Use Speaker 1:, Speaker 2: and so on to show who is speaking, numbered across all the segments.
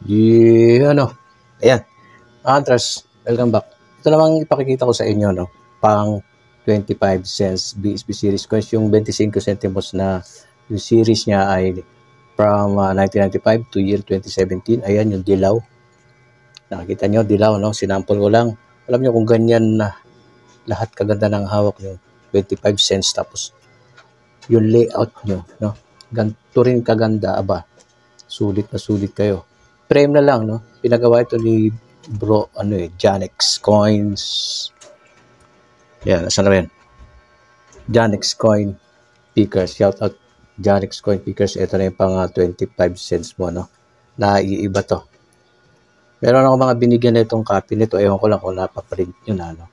Speaker 1: Ano, ayan, Antras, welcome back. Ito namang ipakikita ko sa inyo, no, pang 25 cents BSP series coins, yung 25 centimos na yung series niya ay from 1995 to year 2017. Ayan yung dilaw. Nakikita nyo, dilaw, no? Sinample ko lang. Alam nyo kung ganyan na lahat kaganda ng hawak nyo, 25 cents, tapos yung layout nyo, no? Ganito rin kaganda, aba. Sulit na sulit kayo. Frame na lang, no? Pinagawa ito ni bro, Janex Coins. Yan, asan na rin? Janex Coin Pickers. Shout out Janex Coin Pickers. Ito na yung pang 25 cents mo, no? Naiiba to. Meron ako mga binigyan na itong copy nito. Ewan ko lang kung napaprint nyo na, no?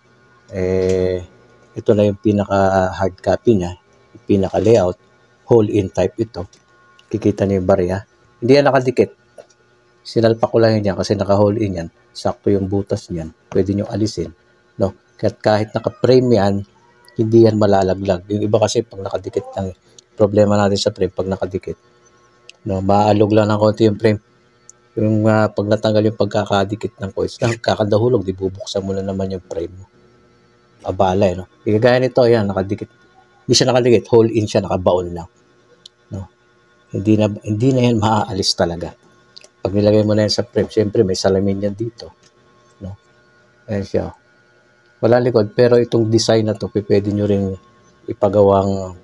Speaker 1: Ito na yung pinaka hard copy niya. Yung pinaka layout. Hole-in type ito. Kikita niyo yung barya. Hindi yan nakadikit. Sinalpak ko lang yan kasi naka-hole in yan. Sakto yung butas niyan. Pwede nyo alisin. No? Kahit naka-frame yan, hindi yan malalaglag. Yung iba kasi pag nakadikit lang, problema natin sa frame pag nakadikit. No? Maalog lang ng konti yung frame. Yung pag natanggal yung pagkakadikit ng coins, kakadahulog, di bubuksan mo na naman yung frame mo. Abala no? Gaya nito, yan, nakadikit. Hindi siya nakadikit, hole in siya, nakabaon lang. No? Hindi na yan maaalis talaga. Pag nilagay mo na yan sa frame, siyempre may salamin yan dito. No? Ayan siya. Wala likod, pero itong design na to, pwede nyo rin ipagawang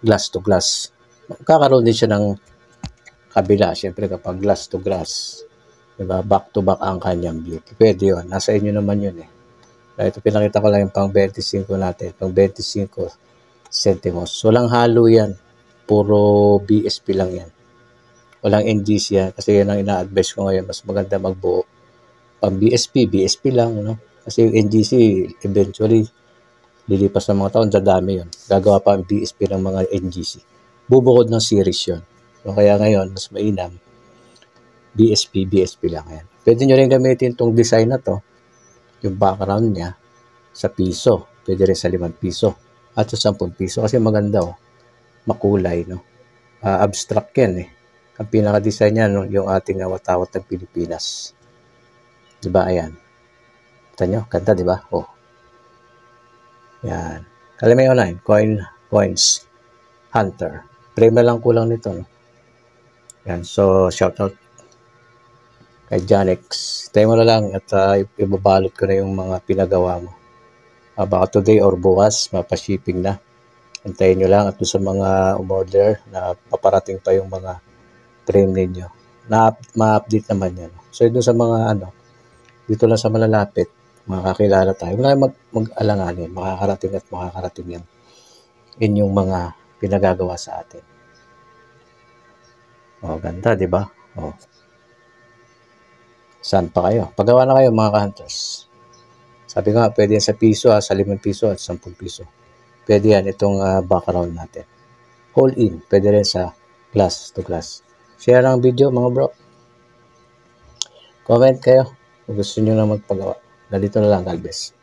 Speaker 1: glass to glass. Kakaroon din siya ng kabila, siyempre kapag glass to glass. Diba? Back to back ang kanyang beauty. Pwede yun. Nasa inyo naman yun eh. Ito pinakita ko lang yung pang 25 natin. Pang 25 centimos. Walang halo yan. Puro BSP lang yan. Walang NGC yan. Kasi yan ang ina-advise ko ngayon. Mas maganda magbuo. Pang BSP lang. No? Kasi yung NGC, eventually, lilipas ng mga taon, dadami yun. Gagawa pa ang BSP ng mga NGC. Bubukod ng series yun. So, kaya ngayon, mas mainam. BSP lang yan. Pwede nyo rin gamitin itong design na to. Yung background niya sa piso. Pwede rin sa 5 piso. At sa 10 piso. Kasi maganda makulay. No? Abstract yan eh. Ang pinaka-design niya, no, yung ating awat-awat ng Pilipinas. Diba? Ayan. Kita nyo? Ganda, diba? Oh. Yan. Kalimay online. Coins. Hunter. Frame na lang kulang nito. No? Yan. So, shout out kay Janex. Tayo mo na lang at ibabalot ko na yung mga pinagawa mo. Baka today or bukas, mapashipping na. Antayin nyo lang at sa mga umorder na paparating pa yung mga frame ninyo. Ma-update naman yan. So, doon sa mga dito lang sa malalapit, makakilala tayo. Wala mag-alanganin, makakarating yan inyong mga pinagagawa sa atin. Ganda, di ba? Saan pa kayo? Pagawa na kayo mga ka-hunters. Sabi nga, pwede yan sa piso, sa 5 piso at 10 piso. Pwede yan itong background natin. Hole in, pwede rin sa glass to glass. Share ang video mga bro. Comment kayo kung gusto nyo na magpagawa. Dito na lang, God bless.